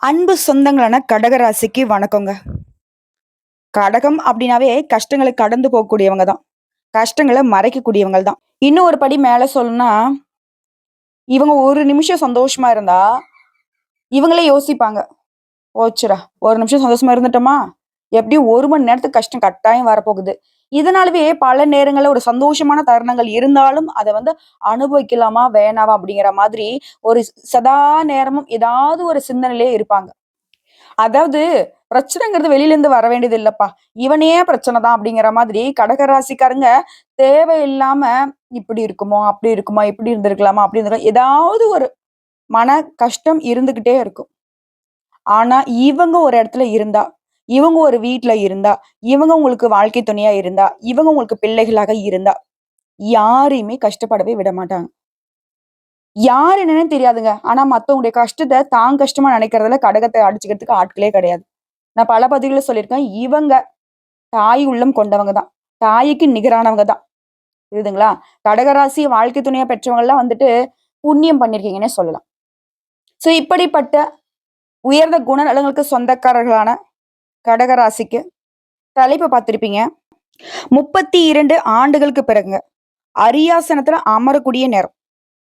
அன்பு சொந்தங்களான கடகராசிக்கு வணக்கங்க. கடகம் அப்படின்னாவே கஷ்டங்களை கடந்து போகக்கூடியவங்க தான். கஷ்டங்களை மறைக்கக்கூடியவங்க தான். இன்னும் ஒரு படி மேல சொல்லணும்னா, இவங்க ஒரு நிமிஷம் சந்தோஷமா இருந்தா, இவங்களே யோசிப்பாங்க. போச்சுடா, ஒரு நிமிஷம் சந்தோஷமா இருந்துட்டோமா, எப்படியும் 1 மணி நேரத்துக்கு கஷ்டம் கட்டாயம் வரப்போகுது. இதனாலவே பல நேரங்கள்ல ஒரு சந்தோஷமான தருணங்கள் இருந்தாலும், அத அனுபவிக்கலாமா, வேணாவா அப்படிங்கிற மாதிரி ஒரு சதா நேரமும் ஏதாவது ஒரு சிந்தனையிலே இருப்பாங்க. அதாவது பிரச்சனைங்கிறது வெளியில இருந்து வர வேண்டியது இல்லப்பா. இவனே பிரச்சனை தான் அப்படிங்கிற மாதிரி கடகராசிக்காரங்க தேவையில்லாம இப்படி இருக்குமோ, அப்படி இருக்குமா, இப்படி இருந்திருக்கலாமா, அப்படி இருந்திருக்கலாம். ஏதாவது ஒரு மன கஷ்டம் இருந்துகிட்டே இருக்கும். ஆனா இவங்க ஒரு இடத்துல இருந்தா, இவங்க ஒரு வீட்ல இருந்தா, இவங்க உங்களுக்கு வாழ்க்கை துணையா இருந்தா, இவங்க உங்களுக்கு பிள்ளைகளாக இருந்தா, யாரையுமே கஷ்டப்படவே விட மாட்டாங்க. யார் என்னன்னே தெரியாதுங்க. ஆனா மத்தவங்களுடைய கஷ்டத்த தான் கஷ்டமா நினைக்கிறதுல கடகத்த அடிச்சுக்கிறதுக்கு ஆட்களே கிடையாது. நான் பல பதிவுகள்ல சொல்லியிருக்கேன். இவங்க தாய் உள்ளம் கொண்டவங்க தான். தாய்க்கு நிகரானவங்க தான். புரியுதுங்களா? கடகராசி வாழ்க்கை துணையா பெற்றவங்கலாம் புண்ணியம் பண்ணியிருக்கீங்கன்னே சொல்லலாம். சோ இப்படிப்பட்ட உயர்ந்த குணநலங்களுக்கு சொந்தக்காரர்களான கடகராசிக்கு தலைப்பு பார்த்திருப்பீங்க. 32 ஆண்டுகளுக்கு பிறகுங்க. அரியாசனத்துல அமரக்கூடிய நேரம்.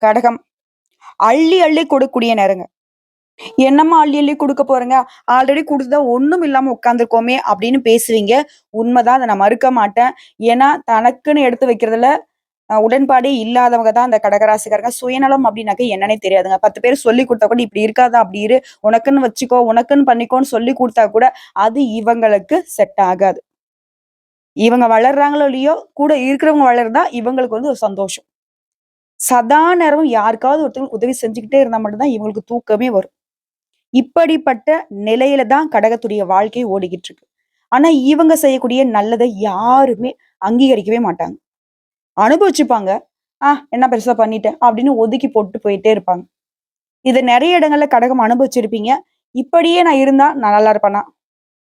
கடகம். அள்ளி அள்ளி கொடுக்கக்கூடிய நேரங்க. என்னம்மா அள்ளி அள்ளி குடுக்க போறேங்க? ஆல்ரெடி குடுத்துதான் ஒண்ணும் இல்லாம உட்கார்ந்துருக்கோமே அப்படின்னு பேசுவீங்க. உண்மைதான். அத நான் மறுக்க மாட்டேன். ஏன்னா, தனக்குன்னு எடுத்து வைக்கிறதுல உடன்பாடே இல்லாதவங்க தான் அந்த கடகராசிக்காரங்க. சுயநலம் அப்படின்னாக்க என்னன்னே தெரியாதுங்க. 10 பேர் சொல்லிக் குடுத்தா கூட இப்படி இருக்காத, அப்படி இரு. உனக்குன்னு வச்சுக்கோ, உனக்குன்னு பண்ணிக்கோன்னு சொல்லிக் குடுத்தா கூட, அது இவங்களுக்கு செட் ஆகாது. இவங்க வளர்றாங்களோ இல்லையோ, கூட இருக்கிறவங்க வளர்ந்தா இவங்களுக்கு ஒரு சந்தோஷம். சதா நேரமும் யாருக்காவது ஒருத்தவங்களுக்கு உதவி செஞ்சுக்கிட்டே இருந்தா மட்டும் தான் இவங்களுக்கு தூக்கமே வரும். இப்படிப்பட்ட நிலையில தான் கடகத்துடைய வாழ்க்கை ஓடிக்கிட்டு இருக்கு. ஆனா இவங்க செய்யக்கூடிய நல்லதை யாருமே அங்கீகரிக்கவே மாட்டாங்க. அனுபவிச்சுப்பாங்க. என்ன பெருசா பண்ணிட்டேன் அப்படின்னு ஒதுக்கி போட்டு போயிட்டே இருப்பாங்க. இத நெறைய இடங்கள்ல கடகம் அனுபவிச்சிருப்பீங்க. இப்படியே நான் இருந்தா நான் நல்லா இருப்பேனா?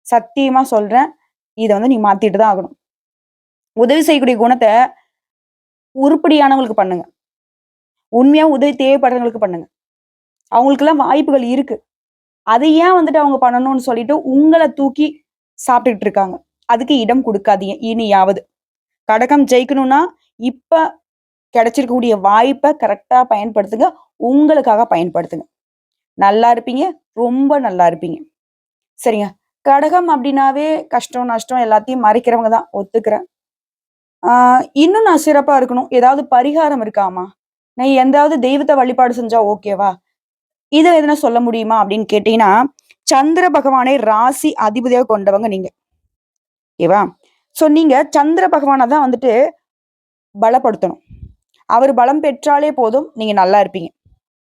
சத்தியமா சொல்றேன். இத நீ மாத்திட்டு தான் ஆகணும். உதவி செய்யக்கூடிய குணத்த உருப்படியானவங்களுக்கு பண்ணுங்க. உண்மையா உதவி தேவைப்படுறவங்களுக்கு பண்ணுங்க. அவங்களுக்கெல்லாம் வாய்ப்புகள் இருக்கு. அதை ஏன் அவங்க பண்ணணும்னு சொல்லிட்டு உங்கள தூக்கி சாப்பிட்டுட்டு இருக்காங்க. அதுக்கு இடம் குடுக்காதீங்க இனியாவது. கடகம் ஜெயிக்கணும்னா, இப்ப கிடைச்சிருக்கக்கூடிய வாய்ப்ப கரெக்ட்டா பயன்படுத்துங்க. உங்களுக்காக பயன்படுத்துங்க. நல்லா இருப்பீங்க. ரொம்ப நல்லா இருப்பீங்க. சரிங்க. கடகம் அப்டின்னாவே கஷ்டம், நஷ்டம் எல்லாத்தையும் மறைக்கிறவங்க தான் ஒத்துக்கிறேன். ஆ இன்னும் நான் சிறப்பா இருக்கணும். ஏதாவது பரிகாரம் இருக்காமா? நான் எந்தாவது தெய்வத்த வழிபாடு செஞ்சா ஓகேவா? இத எதுனா சொல்ல முடியுமா? அப்படின்னு கேட்டீங்கன்னா, சந்திர பகவானை ராசி அதிபதியா கொண்டவங்க நீங்க. ஓகேவா? சோ நீங்க சந்திர பகவான தான் பலப்படுத்தணும். அவர் பலம் பெற்றாலே போதும், நீங்க நல்லா இருப்பீங்க.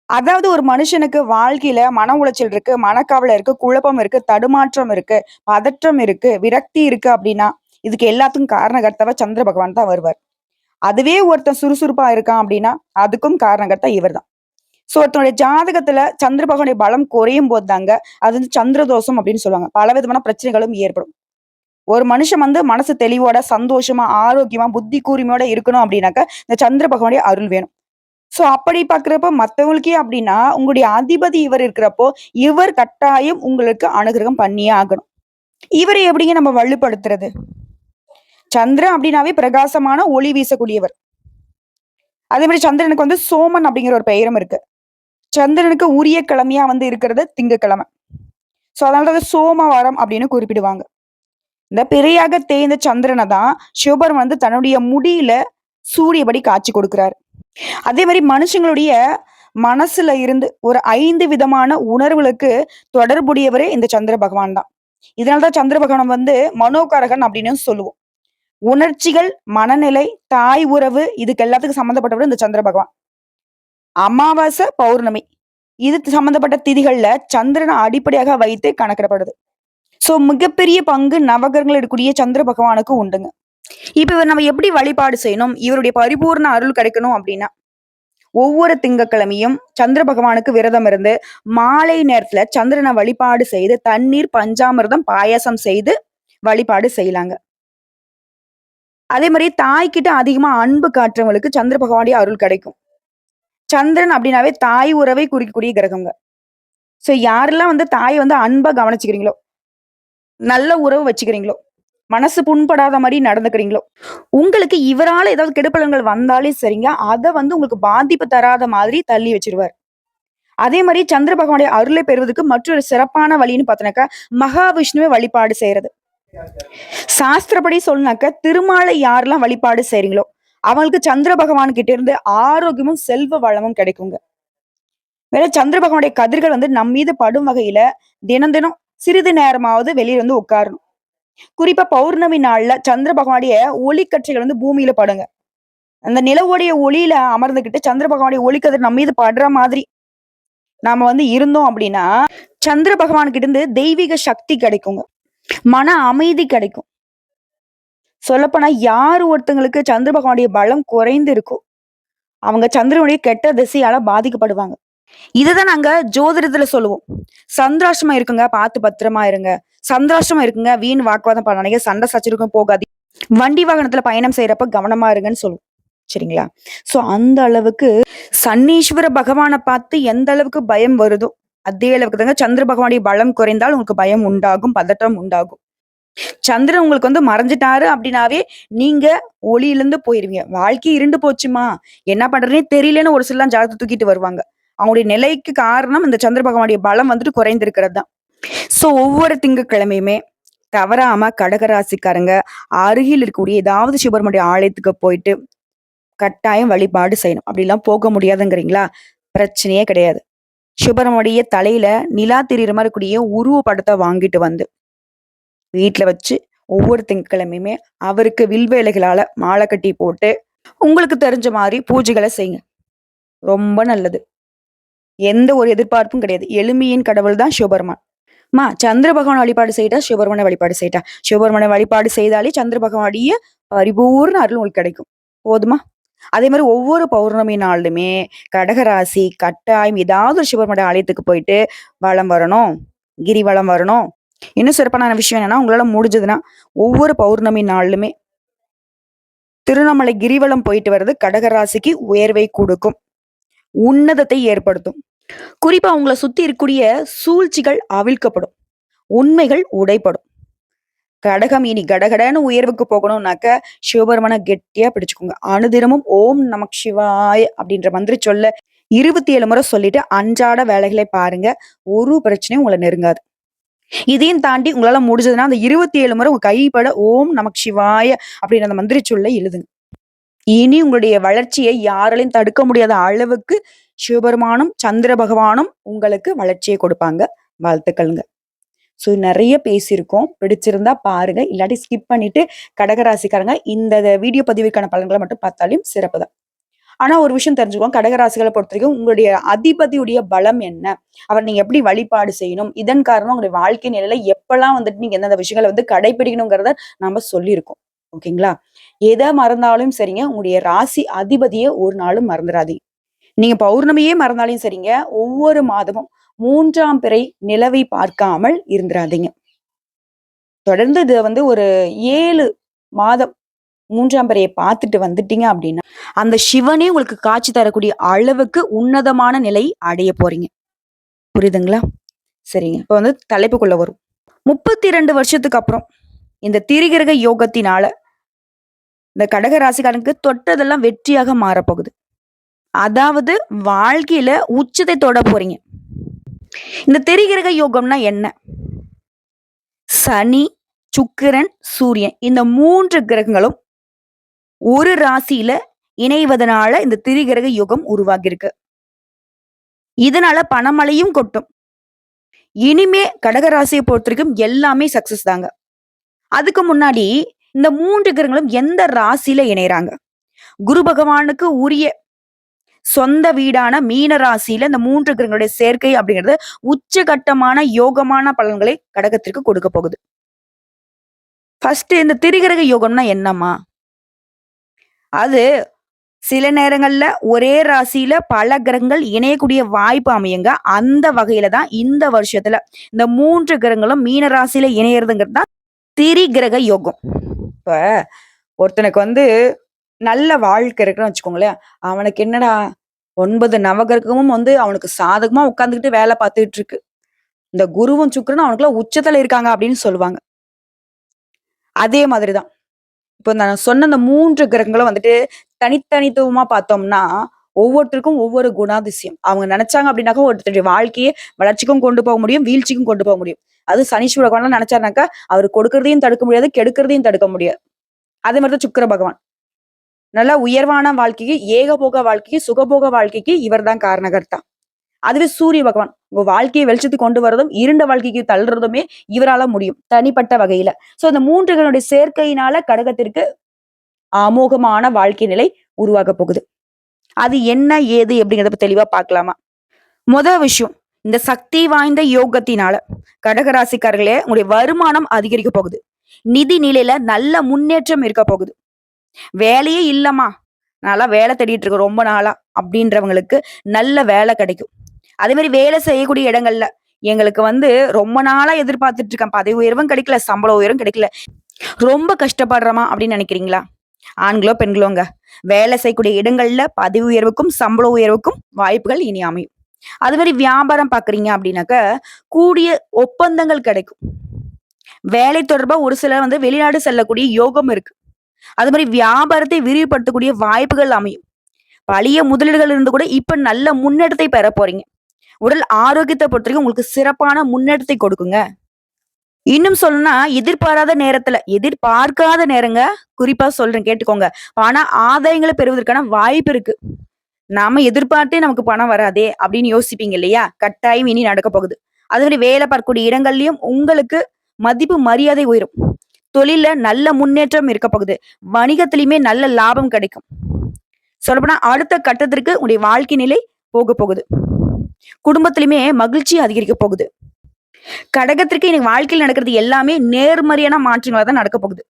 அதாவது ஒரு மனுஷனுக்கு வாழ்க்கையில மன உளைச்சல் இருக்கு, மனக்கவலை இருக்கு, குழப்பம் இருக்கு, தடுமாற்றம் இருக்கு, பதற்றம் இருக்கு, விரக்தி இருக்கு அப்படின்னா, இதுக்கு எல்லாத்துக்கும் காரணகர்த்தாவா சந்திர பகவான் தான் வருவார். அதுவே ஒருத்தன் சுறுசுறுப்பா இருக்கான் அப்படின்னா, அதுக்கும் காரணகர்த்தா இவர்தான். சோ ஒருத்தனுடைய ஜாதகத்துல சந்திர பகவானுடைய பலம் குறையும் போது தாங்க, அது சந்திர தோஷம் அப்படின்னு சொல்லுவாங்க. பலவிதமான பிரச்சனைகளும் ஏற்படும். ஒரு மனுஷன் மனசு தெளிவோட, சந்தோஷமா, ஆரோக்கியமா, புத்தி கூர்மையோட இருக்கணும் அப்படின்னாக்க, இந்த சந்திர பகவானுடைய அருள் வேணும். சோ அப்படி பார்க்கிறப்ப மத்தவங்களுக்கே அப்படின்னா, உங்களுடைய அதிபதி இவர் இருக்கிறப்போ, இவர் கட்டாயம் உங்களுக்கு அனுகிரகம் பண்ணியே ஆகணும். இவரை எப்படிங்க நம்ம வலுப்படுத்துறது? சந்திரன் அப்படின்னாவே பிரகாசமான ஒளி வீசக்கூடியவர். அதே மாரி சந்திரனுக்கு சோமன் அப்படிங்கிற ஒரு பெயரும் இருக்கு. சந்திரனுக்கு உரிய கிழமையா இருக்கிறது திங்கட்கிழமை. சோ அதனால சோமவாரம் அப்படின்னு குறிப்பிடுவாங்க. இந்த பிறையாக தேய்ந்த சந்திரனை தான் சிவபெருமான் தன்னுடைய முடியில சூரியபடி காட்சி கொடுக்கிறார். அதே மாதிரி மனுஷங்களுடைய மனசுல இருந்து ஒரு 5 விதமான உணர்வுகளுக்கு தொடர்புடையவரே இந்த சந்திர பகவான் தான். இதனாலதான் சந்திர பகவான் மனோகாரகன் அப்படின்னு சொல்லுவோம். உணர்ச்சிகள், மனநிலை, தாய் உறவு இதுக்கு எல்லாத்துக்கும் சம்மந்தப்பட்டவர் இந்த சந்திர பகவான். அமாவாசை, பௌர்ணமி இது சம்பந்தப்பட்ட திதிகள்ல சந்திரனை அடிப்படையாக வைத்து கணக்கிடப்படுது. சோ மிகப்பெரிய பங்கு நவகிரகங்கள் எடுக்கக்கூடிய சந்திர பகவானுக்கு உண்டுங்க. இப்ப இவர் நம்ம எப்படி வழிபாடு செய்யணும்? இவருடைய பரிபூர்ண அருள் கிடைக்கணும் அப்படின்னா, ஒவ்வொரு திங்கட்கிழமையும் சந்திர பகவானுக்கு விரதம் இருந்து, மாலை நேரத்துல சந்திரனை வழிபாடு செய்து, தண்ணீர், பஞ்சாமிர்தம், பாயாசம் செய்து வழிபாடு செய்யலாங்க. அதே மாதிரி தாய்கிட்ட அதிகமா அன்பு காட்டுறவங்களுக்கு சந்திர பகவானுடைய அருள் கிடைக்கும். சந்திரன் அப்படின்னாவே தாய் உறவை குறிக்கக்கூடிய கிரகங்க. சோ யாரெல்லாம் வந்து தாய வந்து அன்பா கவனிச்சுக்கிறீங்களோ, நல்ல உறவு வச்சுக்கிறீங்களோ, மனசு புண்படாத மாரி நடந்துக்கிறீங்களோ, உங்களுக்கு இவரால ஏதாவது கெடுபலன்கள் வந்தாலே சரிங்க, அத வந்து உங்களுக்கு பாதிப்பு தராத மாதிரி தள்ளி வச்சுருவாரு. அதே மாரி சந்திர பகவானுடைய அருளை பெறுவதற்கு மற்றொரு சிறப்பான வழின்னு பார்த்தோம்னாக்கா, மகாவிஷ்ணுவ வழிபாடு செய்றது. சாஸ்திரப்படி சொல்லணும்னாக்க, திருமாலை யாரெல்லாம் வழிபாடு செய்றீங்களோ, அவங்களுக்கு சந்திர பகவான் கிட்ட இருந்து ஆரோக்கியமும், செல்வ வளமும் கிடைக்குங்க. வேற சந்திர பகவானுடைய கதிர்கள் வந்து நம் மீது படும் வகையில தினம் தினம் சிறிது நேரமாவது வெளிய வந்து உட்காரணும். குறிப்பா பௌர்ணமி நாள்ல சந்திர பகவானுடைய ஒளிக்கற்றைகள் வந்து பூமியில படுங்க. அந்த நிலவுடைய ஒளியில அமர்ந்துகிட்டு சந்திர பகவானுடைய ஒளிக்கதிர் நம்ம மீது படுற மாதிரி நாம வந்து இருந்தோம் அப்படின்னா, சந்திர பகவான் கிட்ட இருந்து தெய்வீக சக்தி கிடைக்குங்க. மன அமைதி கிடைக்கும். சொல்லப்போனா யார் ஒருத்தங்களுக்கு சந்திர பகவானுடைய பலம் குறைந்து இருக்கோ, அவங்க சந்திரனுடைய கெட்ட திசையால பாதிக்கப்படுவாங்க. இதுதான் நாங்க ஜோதிடத்துல சொல்லுவோம். சந்திராஷ்டமம் இருக்குங்க, பார்த்து பத்திரமா இருங்க. சந்திராஷ்டமம் இருக்குங்க, வீண் வாக்குவாதம் பண்ணாதீங்க, சண்டை சச்சரவுக்கும் போகாதீங்க. வண்டி வாகனத்துல பயணம் செய்யறப்ப கவனமா இருங்கன்னு சொல்லுவோம். சரிங்களா? சோ அந்த அளவுக்கு சன்னீஸ்வர பகவான பார்த்து எந்த அளவுக்கு பயம் வருதோ, அதே அளவுக்கு தாங்க சந்திர பகவானுடைய பலம் குறைந்தால் உங்களுக்கு பயம் உண்டாகும், பதட்டம் உண்டாகும். சந்திரன் உங்களுக்கு வந்து மறைஞ்சிட்டாரு அப்படின்னாவே, நீங்க ஒளியிலருந்து போயிருவீங்க. வாழ்க்கை இருண்டு போச்சுமா, என்ன பண்றதுன்னே தெரியலன்னு ஒரு சிலர்லாம் ஜாதகத்த தூக்கிட்டு வருவாங்க. அவங்களுடைய நிலைக்கு காரணம் இந்த சந்திர பகவானுடைய பலம் வந்துட்டு குறைந்திருக்கிறது தான். சோ ஒவ்வொரு திங்கட்கிழமையுமே தவறாம கடகராசிக்காரங்க அருகில் இருக்கக்கூடிய ஏதாவது சிவபெருமானுடைய ஆலயத்துக்கு போயிட்டு கட்டாயம் வழிபாடு செய்யணும். அப்படிலாம் போக முடியாதுங்கிறீங்களா? பிரச்சனையே கிடையாது. சிவபெருமானுடைய தலையில நிலா தெரியிற மாரி கூடிய உருவ படத்த வாங்கிட்டு வந்து வீட்ல வச்சு ஒவ்வொரு திங்கட்கிழமையுமே அவருக்கு வில்வ இலைகளால மாலை கட்டி போட்டு உங்களுக்கு தெரிஞ்ச மாரி பூஜைகள செய்யுங்க. ரொம்ப நல்லது. எந்த ஒரு எதிர்பார்ப்பும் கிடையாது. எளிமையின் கடவுள் தான் சிவபெருமான். சந்திர பகவான் வழிபாடு செய்யிட்டா, சிவபெருமான வழிபாடு செய்யிட்டா. சிவபெருமான வழிபாடு செய்தாலே சந்திர பகவானுடைய பரிபூர்ண அருள் உங்களுக்கு கிடைக்கும். போதுமா? அதே மாரி ஒவ்வொரு பௌர்ணமி நாளுமே கடகராசி கட்டாயம் ஏதாவது ஒரு சிவபெருமானுடைய ஆலயத்துக்கு போயிட்டு வலம் வரணும். கிரிவலம் வரணும். இன்னும் சிறப்பான விஷயம் என்னன்னா, உங்களால முடிஞ்சதுன்னா ஒவ்வொரு பௌர்ணமி நாளுமே திருவண்ணாமலை கிரிவலம் போயிட்டு வர்றது கடகராசிக்கு உயர்வை குடுக்கும். உன்னதத்தை ஏற்படுத்தும். குறிப்பா உங்கள சுத்தி இருக்கக்கூடிய சூழ்ச்சிகள் அவிழ்க்கப்படும். உண்மைகள் உடைப்படும். கடகம் இனி கடகடன்னு உயர்வுக்கு போகணும்னாக்க, சிவபெருமான கெட்டியா பிடிச்சுக்கோங்க. அனுதினமும் ஓம் நமக் சிவாய அப்படின்ற மந்திர சொல்ல 27 முறை சொல்லிட்டு அன்றாட வேலைகளை பாருங்க. ஒரு பிரச்சனையும் உங்கள நெருங்காது. இதையும் தாண்டி உங்களால முடிஞ்சதுன்னா, அந்த 27 முறை உங்க கைப்பட ஓம் நமக் சிவாய அப்படின்ற அந்த மந்திர சொல்ல எழுதுங்க. இனி உங்களுடைய வளர்ச்சியை யாராலையும் தடுக்க முடியாத அளவுக்கு சிவபெருமானும், சந்திர பகவானும் உங்களுக்கு வளர்ச்சியை கொடுப்பாங்க. வாழ்த்துக்கள்ங்க. ஸோ நெறைய பேசியிருக்கோம். பிடிச்சிருந்தா பாருங்க. இல்லாட்டி ஸ்கிப் பண்ணிட்டு கடகராசிக்காரங்க இந்த வீடியோ பதிவிற்கான பலன்கள மட்டும் பார்த்தாலும் சிறப்பு தான். ஆனா ஒரு விஷயம் தெரிஞ்சுக்கோங்க. கடகராசிகள பொறுத்தவரைக்கும் உங்களுடைய அதிபதியுடைய பலம் என்ன? அவர நீங்க எப்படி வழிபாடு செய்யணும்? இதன் காரணமா உங்களுடைய வாழ்க்கை நிலையில எப்பலாம் வந்துட்டு நீங்க எந்தெந்த விஷயங்கள வந்து கடைபிடிக்கணுங்கிறத நாம சொல்லியிருக்கோம். ஓகேங்களா? எத மறந்தாலும் சரிங்க, உங்களுடைய ராசி அதிபதிய ஒரு நாளும் மறந்துறாதீங்க. நீங்க பௌர்ணமியே மறந்தாலும் சரிங்க, ஒவ்வொரு மாதமும் 3ஆம் பிறை நிலவை பார்க்காமல் இருந்துறாதீங்க. தொடர்ந்து இத வந்து ஒரு 7 மாதம் 3ஆம் பிறைய பார்த்துட்டு வந்துட்டீங்க அப்படின்னா, அந்த சிவனே உங்களுக்கு காட்சி தரக்கூடிய அளவுக்கு உன்னதமான நிலை அடைய போறீங்க. புரியுதுங்களா? சரிங்க. இப்ப வந்து தலைப்புக்குள்ள வரும். 32 வருஷத்துக்கு அப்புறம் இந்த திரிகிரக யோகத்தினால இந்த கடக ராசிக்காரனுக்கு தொட்டதெல்லாம் வெற்றியாக மாறப்போகுது. அதாவது வாழ்க்கையில உச்சத்தை தொட போறீங்க. இந்த திரிகிரக யோகம்னா என்ன? சனி, சுக்கிரன், சூரியன் இந்த 3 கிரகங்களும் ஒரு ராசியில இணைவதனால இந்த திரிகிரக யுகம் உருவாகியிருக்கு. இதனால பணமழையும் கொட்டும். இனிமே கடகராசியை பொறுத்தவரைக்கும் எல்லாமே சக்சஸ் தாங்க. அதுக்கு முன்னாடி இந்த 3 கிரகங்களும் எந்த ராசியில இணையறாங்க? குரு பகவானுக்கு உரிய சொந்த வீடான மீன ராசியில இந்த 3 கிரகங்களுடைய சேர்க்கை அப்படிங்கிறது உச்சகட்டமான யோகமான பலன்களை கடகத்திற்கு கொடுக்க போகுது. ஃபர்ஸ்ட் இந்த திரிகிரக யோகம்னா என்னம்மா? அது சில நேரங்கள்ல ஒரே ராசியில பல கிரகங்கள் இணையக்கூடிய வாய்ப்பு அமையுங்க. அந்த வகையில தான் இந்த வருஷத்துல இந்த 3 கிரகங்களும் மீன ராசியில இணையறதுங்கிறது தான் திரிகிரக யோகம். இப்ப ஒருத்தனுக்கு வந்து நல்ல வாழ்க்கை இருக்குன்னு வச்சுக்கோங்களேன். அவனுக்கு என்னடா 9 நவகிரகமும் வந்து அவனுக்கு சாதகமா உட்கார்ந்துகிட்டு வேலை பார்த்துட்டு இருக்கு. இந்த குருவும் சுக்கிரனும் அவனுக்குள்ள உச்சத்துல இருக்காங்க அப்படின்னு சொல்லுவாங்க. அதே மாதிரிதான். இப்போ நான் சொன்ன இந்த 3 கிரகங்களும் வந்துட்டு தனித்தனித்துவமா பார்த்தோம்னா, ஒவ்வொருத்தருக்கும் ஒவ்வொரு குணாதிசயம். அவங்க நினைச்சாங்க அப்படின்னாக்கா ஒருத்தருடைய வாழ்க்கைய வளர்ச்சிக்கும் கொண்டு போக முடியும், வீழ்ச்சிக்கும் கொண்டு போக முடியும். அது சனீஸ்வர பகவான்லாம் நினைச்சாருனாக்கா, அவரு கொடுக்கிறதையும் தடுக்க முடியாது, கெடுக்கிறதையும் தடுக்க முடியாது. அதே மாரி தான் சுக்கிர பகவான். நல்லா உயர்வான வாழ்க்கைக்கு, ஏகபோக வாழ்க்கைக்கு, சுகபோக வாழ்க்கைக்கு இவர்தான் காரணகர்த்தா. அதுவே சூரிய பகவான் உங்க வாழ்க்கையை வெளிச்சத்துக்கு கொண்டு வரதும், இருண்ட வாழ்க்கைக்கு தள்ளுறதுமே இவரால முடியும். தனிப்பட்ட வகையில. சோ இந்த 3 கிரகங்களுடைய சேர்க்கையினால கடகத்திற்கு அமோகமான வாழ்க்கை நிலை உருவாகப் போகுது. அது என்ன, ஏது எப்படிங்கிறத பத்தி தெளிவா பார்க்கலாமா? விஷயம், இந்த சக்தி வாய்ந்த யோகத்தினால கடகராசிக்காரர்களே உங்களுடைய வருமானம் அதிகரிக்க போகுது. நிதி நிலையில நல்ல முன்னேற்றம் இருக்க போகுது. வேலையே இல்லம்மா, நான்லாம் வேலை தேடிட்டு இருக்கேன் ரொம்ப நாளா அப்படின்றவங்களுக்கு நல்ல வேலை கிடைக்கும். அதே மாதிரி வேலை செய்யக்கூடிய இடங்கள்ல எங்களுக்கு ரொம்ப நாளா எதிர்பார்த்துட்டு இருக்கேன், பதவி உயர்வும் கிடைக்கல, சம்பள உயர்வும் கிடைக்கல, ரொம்ப கஷ்டப்படுறோமா அப்படின்னு நினைக்கிறீங்களா? ஆண்களோ பெண்களோங்க, வேலை செய்யக்கூடிய இடங்கள்ல பதவி உயர்வுக்கும் சம்பள உயர்வுக்கும் வாய்ப்புகள் இனி அமையும். அது மாதிரி வியாபாரம் பாக்குறீங்க அப்படின்னாக்க கூடிய ஒப்பந்தங்கள் கிடைக்கும். வேலை தொடர்பா ஒரு சிலர் வெளிநாடு செல்லக்கூடிய யோகம் இருக்கு. அது மாதிரி வியாபாரத்தை விரிவுபடுத்தக்கூடிய வாய்ப்புகள் அமையும். பழைய முதலீடுகள் இருந்து கூட இப்ப நல்ல முன்னேற்றத்தை பெற போறீங்க. உடல் ஆரோக்கியத்தை பொறுத்த வரைக்கும் உங்களுக்கு சிறப்பான முன்னேற்றத்தை கொடுக்குங்க. இன்னும் சொல்லணும்னா எதிர்பாராத நேரத்துல, எதிர்பார்க்காத நேரங்க, குறிப்பா சொல்றேன் கேட்டுக்கோங்க. ஆனா ஆதாயங்களை பெறுவதற்கான வாய்ப்பு இருக்கு. நாம எதிர்பார்த்தே நமக்கு பணம் வராதே அப்படின்னு யோசிப்பீங்க இல்லையா? கட்டாயம் இனி நடக்க போகுது. அது மாதிரி வேலை பார்க்கக்கூடிய இடங்கள்லயும் உங்களுக்கு மதிப்பு மரியாதை உயரும். தொழில்ல நல்ல முன்னேற்றம் இருக்க போகுது. வணிகத்திலயுமே நல்ல லாபம் கிடைக்கும். சொல்லப்போனா அடுத்த கட்டத்திற்கு உங்களுடைய வாழ்க்கை நிலை போக போகுது. குடும்பத்திலுமே மகிழ்ச்சி அதிகரிக்க போகுது. கடகத்திற்கு இன்னைக்கு வாழ்க்கையில் நடக்கிறது எல்லாமே நேர்மறையான மாற்றங்களா தான் நடக்க போகுது.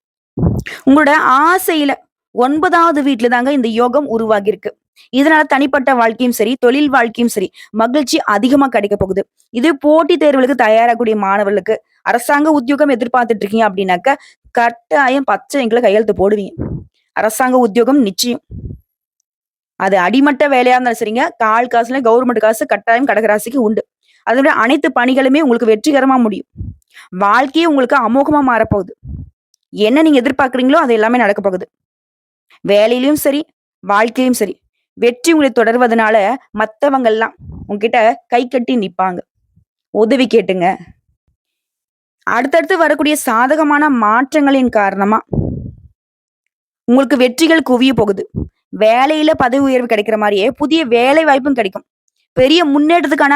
உங்களோட ஆசையில 9வது வீட்டுல தாங்க இந்த யோகம் உருவாகி இருக்கு. இதனால தனிப்பட்ட வாழ்க்கையும் சரி, தொழில் வாழ்க்கையும் சரி, மகிழ்ச்சி அதிகமா கிடைக்க போகுது. இது போட்டித் தேர்வுகளுக்கு தயாராகக்கூடிய மாணவர்களுக்கு, அரசாங்க உத்தியோகம் எதிர்பார்த்துட்டு இருக்கீங்க அப்படின்னாக்க கட்டாயம் பச்சை இங்குல கையெழுத்து போடுவீங்க. அரசாங்க உத்தியோகம் நிச்சயம். அது அடிமட்ட வேலையா இருந்தாலும் சரிங்க, கால் காசுல கவர்மெண்ட் காசு கட்டாயம் கடகராசிக்கு உண்டு. அதோட அனைத்து பணிகளுமே உங்களுக்கு வெற்றிகரமா முடியும். வாழ்க்கையே உங்களுக்கு அமோகமா மாறப்போகுது. என்ன நீங்க எதிர்பார்க்குறீங்களோ அது எல்லாமே நடக்க போகுது. வேலையிலயும் சரி, வாழ்க்கையிலும் சரி, வெற்றி உங்களை தொடர்வதனால மத்தவங்க எல்லாம் உங்ககிட்ட கை கட்டி நிப்பாங்க. உதவி கேட்டுங்க. அடுத்தடுத்து வரக்கூடிய சாதகமான மாற்றங்களின் காரணமா உங்களுக்கு வெற்றிகள் குவிய போகுது. வேலையில பதவி உயர்வு கிடைக்கிற மாதிரியே புதிய வேலை வாய்ப்பும் கிடைக்கும். பெரிய முன்னேற்றத்துக்கான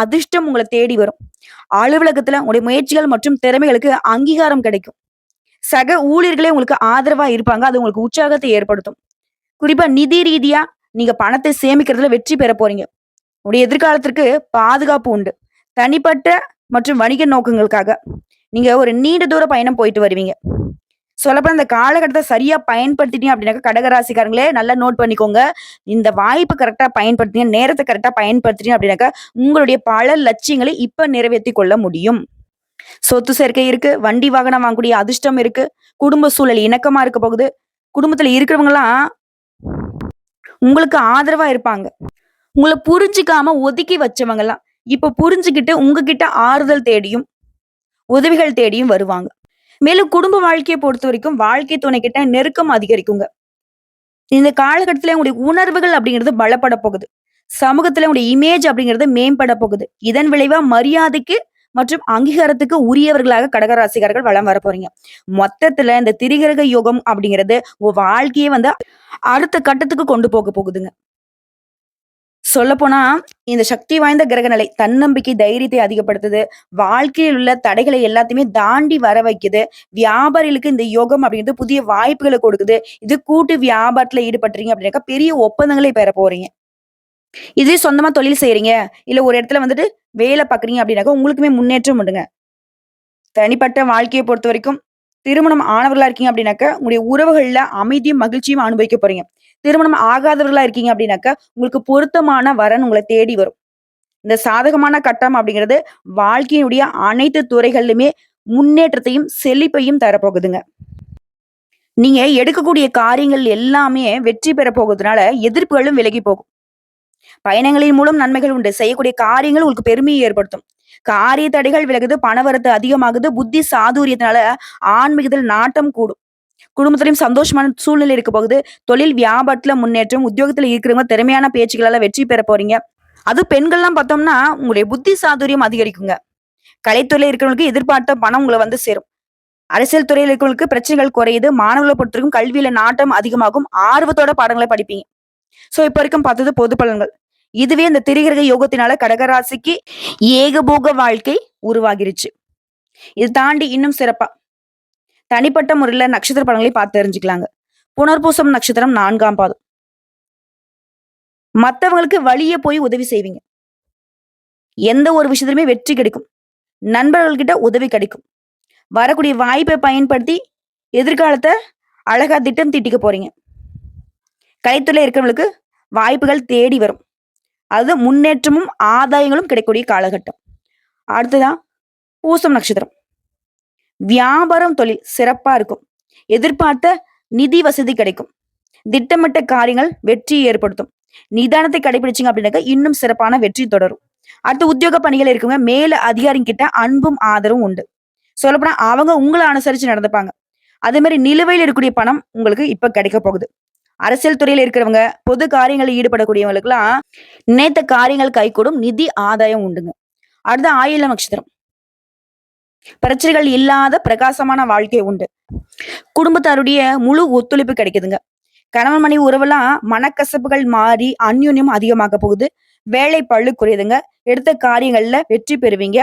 அதிர்ஷ்டம் உங்களை தேடி வரும். அலுவலகத்துல உங்களுடைய முயற்சிகள் மற்றும் திறமைகளுக்கு அங்கீகாரம் கிடைக்கும். சக ஊழியர்களே உங்களுக்கு ஆதரவா இருப்பாங்க. அது உங்களுக்கு உற்சாகத்தை ஏற்படுத்தும். குறிப்பா நிதி ரீதியா நீங்க பணத்தை சேமிக்கிறதுல வெற்றி பெற போறீங்க. உங்களுடைய எதிர்காலத்திற்கு பாதுகாப்பு உண்டு. தனிப்பட்ட மற்றும் வணிக நோக்கங்களுக்காக நீங்க ஒரு நீண்ட தூர பயணம் போயிட்டு வருவீங்க. சொல்லப்போனா இந்த காலகட்டத்தை சரியா பயன்படுத்திட்டீங்க அப்படின்னாக்க கடகராசிக்காரங்களே நல்லா நோட் பண்ணிக்கோங்க. இந்த வாய்ப்பு கரெக்டா பயன்படுத்திங்க, நேரத்தை கரெக்டா பயன்படுத்திட்டீங்க அப்படின்னாக்க உங்களுடைய பல லட்சியங்களை இப்ப நிறைவேற்றி கொள்ள முடியும். சொத்து சேர்க்கை இருக்கு, வண்டி வாகனம் வாங்கக்கூடிய அதிர்ஷ்டம் இருக்கு, குடும்ப சூழல் இணக்கமா இருக்க போகுது. குடும்பத்துல இருக்கிறவங்க எல்லாம் உங்களுக்கு ஆதரவா இருப்பாங்க. உங்களை புரிஞ்சுக்காம ஒதுக்கி வச்சவங்க எல்லாம் இப்ப புரிஞ்சுக்கிட்டு உங்ககிட்ட ஆறுதல் தேடியும் உதவிகள் தேடியும் வருவாங்க. மேலும் குடும்ப வாழ்க்கையை பொறுத்த வரைக்கும் வாழ்க்கை துணை கிட்ட நெருக்கம் அதிகரிக்குங்க. இந்த காலகட்டத்துல உங்களுடைய உணர்வுகள் அப்படிங்கிறது பலப்பட போகுது. சமூகத்துல உங்களுடைய இமேஜ் அப்படிங்கிறது மேம்பட போகுது. இதன் விளைவா மரியாதைக்கு மற்றும் அங்கீகாரத்துக்கு உரியவர்களாக கடகராசிக்காரர்கள் வலம் வர போறீங்க. மொத்தத்துல இந்த திரிகிரக யோகம் அப்படிங்கிறது உங்க வாழ்க்கையை அடுத்த கட்டத்துக்கு கொண்டு போக போகுதுங்க. சொல்லப்போனா இந்த சக்தி வாய்ந்த கிரக நிலை தன்னம்பிக்கை, தைரியத்தை அதிகப்படுத்துது. வாழ்க்கையில் உள்ள தடைகளை எல்லாத்தையுமே தாண்டி வர வைக்குது. வியாபாரிகளுக்கு இந்த யோகம் அப்படிங்கிறது புதிய வாய்ப்புகளை கொடுக்குது. இது கூட்டு வியாபாரத்துல ஈடுபட்டுறீங்க அப்படின்னாக்கா பெரிய ஒப்பந்தங்களை பெற போறீங்க. இதே சொந்தமா தொழில் செய்யறீங்க, இல்ல ஒரு இடத்துல வேலை பாக்குறீங்க அப்படின்னாக்கா உங்களுக்குமே முன்னேற்றம் உண்டுங்க. தனிப்பட்ட வாழ்க்கையை பொறுத்த வரைக்கும் திருமணம் ஆனவர்களா இருக்கீங்க அப்படின்னாக்க உங்களுடைய உறவுகள்ல அமைதியும் மகிழ்ச்சியும் அனுபவிக்க போறீங்க. திருமணம் ஆகாதவர்களா இருக்கீங்க அப்படின்னாக்க உங்களுக்கு பொருத்தமான வரன் உங்களை தேடி வரும். இந்த சாதகமான கட்டம் அப்படிங்கிறது வாழ்க்கையினுடைய அனைத்து துறைகளிலுமே முன்னேற்றத்தையும் செழிப்பையும் தரப்போகுதுங்க. நீங்க எடுக்கக்கூடிய காரியங்கள் எல்லாமே வெற்றி பெற போகுதுனால எதிர்ப்புகளும் விலகி போகும். பயணங்களின் மூலம் நன்மைகள் உண்டு. செய்யக்கூடிய காரியங்கள் உங்களுக்கு பெருமையை ஏற்படுத்தும். காரிய தடைகள் விலகுது, பணவரத்து அதிகமாகுது, புத்தி சாதுரியத்தினால ஆன்மீகத்தில் நாட்டம் கூடும். குடும்பத்திலயும் சந்தோஷமான சூழ்நிலை இருக்க போகுது. தொழில் வியாபாரத்துல முன்னேற்றம், உத்தியோகத்துல இருக்கிறவங்க திறமையான பேச்சுக்களால வெற்றி பெற போறீங்க. அதுவும் பெண்கள்லாம் பார்த்தோம்னா, உங்களுடைய புத்தி சாதுரியம் அதிகரிக்குங்க. கலைத்துறையில இருக்கிறவங்களுக்கு எதிர்பார்த்த பணம் உங்கள வந்து சேரும். அரசியல் துறையில இருக்கிறவங்களுக்கு பிரச்சனைகள் குறையுது. மாணவர்களை பொறுத்தவரைக்கும் கல்வியில நாட்டம் அதிகமாகும். ஆர்வத்தோட பாடங்களை படிப்பீங்க. சோ இப்ப வரைக்கும் பார்த்தது பொது பலன்கள். இதுவே இந்த திரிகிரக யோகத்தினால கடகராசிக்கு ஏகபோக வாழ்க்கை உருவாகிருச்சு. இது தாண்டி இன்னும் சிறப்பா தனிப்பட்ட முறையில நட்சத்திர பலன்களை பார்த்து தெரிஞ்சுக்கலாங்க. புனர்பூசம் நட்சத்திரம் 4ஆம் பாதம். மத்தவங்களுக்கு வழிய போய் உதவி செய்வீங்க. எந்த ஒரு விஷயத்திலுமே வெற்றி கிடைக்கும். நண்பர்கள்கிட்ட உதவி கிடைக்கும். வரக்கூடிய வாய்ப்பை பயன்படுத்தி எதிர்காலத்தை அழகா திட்டம் தீட்டிக்க போறீங்க. கலைத்துறையில இருக்கிறவங்களுக்கு வாய்ப்புகள் தேடி வரும். அது முன்னேற்றமும் ஆதாயங்களும் கிடைக்கக்கூடிய காலகட்டம். அடுத்ததான் பூசம் நட்சத்திரம். வியாபாரம் தொழில் சிறப்பா இருக்கும். எதிர்பார்த்த நிதி வசதி கிடைக்கும். திட்டமிட்ட காரியங்கள் வெற்றியை ஏற்படுத்தும். நிதானத்தை கடைபிடிச்சிங்க அப்படின்னாக்க இன்னும் சிறப்பான வெற்றி தொடரும். அடுத்து உத்தியோக பணிகள் இருக்குங்க. மேல அதிகாரிங்க கிட்ட அன்பும் ஆதரவும் உண்டு. சொல்லப்போனா அவங்க உங்களை அனுசரிச்சு நடந்துப்பாங்க. அதே மாதிரி நிலுவையில் இருக்கக்கூடிய பணம் உங்களுக்கு இப்ப கிடைக்க போகுது. அரசியல் துறையில இருக்கிறவங்க, பொது காரியங்களில் ஈடுபடக்கூடியவங்களுக்கு எல்லாம் நினைத்த காரியங்கள் கைகூடும். நிதி ஆதாயம் உண்டுங்க. அடுத்த ஆயில்யம் நட்சத்திரம். பிரச்சனைகள் இல்லாத பிரகாசமான வாழ்க்கை உண்டு. குடும்பத்தாருடைய முழு ஒத்துழைப்பு கிடைக்குதுங்க. கணவன் மனைவி உறவெல்லாம் மனக்கசப்புகள் மாறி அந்யோன்யம் அதிகமாக போகுது. வேலை பளு குறையுதுங்க. எடுத்த காரியங்கள்ல வெற்றி பெறுவீங்க.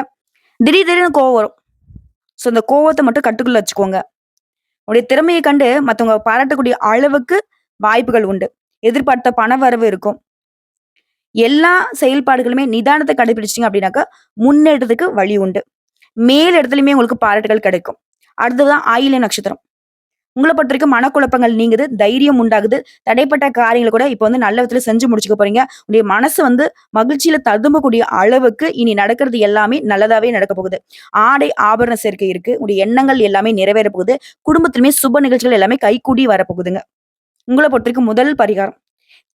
திடீர்னு கோவம் வரும். சோ இந்த கோவத்தை மட்டும் கட்டுக்குள்ள வச்சுக்கோங்க. உங்களுடைய திறமையை கண்டு மத்தவங்க பாராட்டக்கூடிய அளவுக்கு வாய்ப்புகள் உண்டு. எதிர்பார்த்த பண வரவு இருக்கும். எல்லா செயல்பாடுகளுமே நிதானத்தை கடைபிடிச்சிங்க அப்படின்னாக்கா முன்னேற்றத்துக்கு வழி உண்டு. மேல் இடத்துலயுமே உங்களுக்கு பாராட்டுகள் கிடைக்கும். அடுத்ததுதான் ஆயில்ய நட்சத்திரம். உங்களை பொறுத்த வரைக்கும் மனக்குழப்பங்கள் நீங்குது, தைரியம் உண்டாகுது. தடைப்பட்ட காரியங்களை கூட இப்ப வந்து நல்ல விதத்துல செஞ்சு முடிச்சுக்க போறீங்க. உங்களுடைய மனசு வந்து மகிழ்ச்சியில ததும்பக்கூடிய அளவுக்கு இனி நடக்கிறது எல்லாமே நல்லதாவே நடக்க போகுது. ஆடை ஆபரண சேர்க்கை இருக்கு. உங்களுடைய எண்ணங்கள் எல்லாமே நிறைவேற போகுது. குடும்பத்திலுமே சுப நிகழ்ச்சிகள் எல்லாமே கைகூடி வரப்போகுதுங்க. உங்களை பொறுத்த வரைக்கும் முதல் பரிகாரம்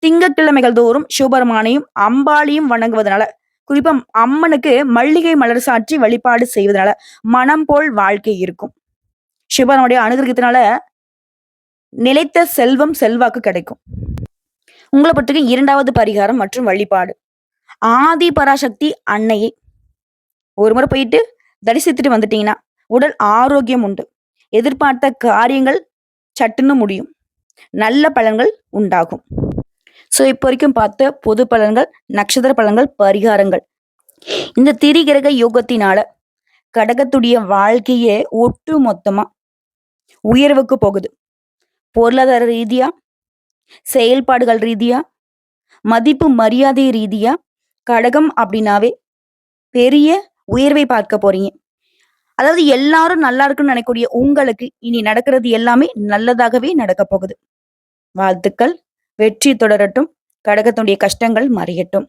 திங்கட்கிழமைகள் தோறும் சிவபெருமானையும் அம்பாளையும் வணங்குவதனால, குறிப்பா அம்மனுக்கு மல்லிகை மலர் சாற்றி வழிபாடு செய்வதனால மனம் போல் வாழ்க்கை இருக்கும். சிவனுடைய அனுகிரகத்தினால நிலைத்த செல்வம் செல்வாக்கு கிடைக்கும். உங்களை பொறுத்தவரைக்கும் 2வது பரிகாரம் மற்றும் வழிபாடு ஆதி பராசக்தி அன்னையை ஒரு முறை போயிட்டு தரிசித்துட்டு வந்துட்டீங்கன்னா உடல் ஆரோக்கியம் உண்டு. எதிர்பார்த்த காரியங்கள் சட்டுன்னு முடியும். நல்ல பலன்கள் உண்டாகும். சோ இப்ப வரைக்கும் பார்த்த பொது பலன்கள், நட்சத்திர பலன்கள், பரிகாரங்கள். இந்த திரிகிரக யோகத்தினால கடகத்துடைய வாழ்க்கையே ஒட்டு மொத்தமா உயர்வுக்கு போகுது. பொருளாதார ரீதியா, செயல்பாடுகள் ரீதியா, மதிப்பு மரியாதை ரீதியா கடகம் அப்படின்னாவே பெரிய உயர்வை பார்க்க போறீங்க. அதாவது எல்லாரும் நல்லா இருக்குன்னு நினைக்கக்கூடிய உங்களுக்கு இனி நடக்கிறது எல்லாமே நல்லதாகவே நடக்க போகுது. வாழ்த்துக்கள். வெற்றி தொடரட்டும். கடகத்துடைய கஷ்டங்கள் மறையட்டும்.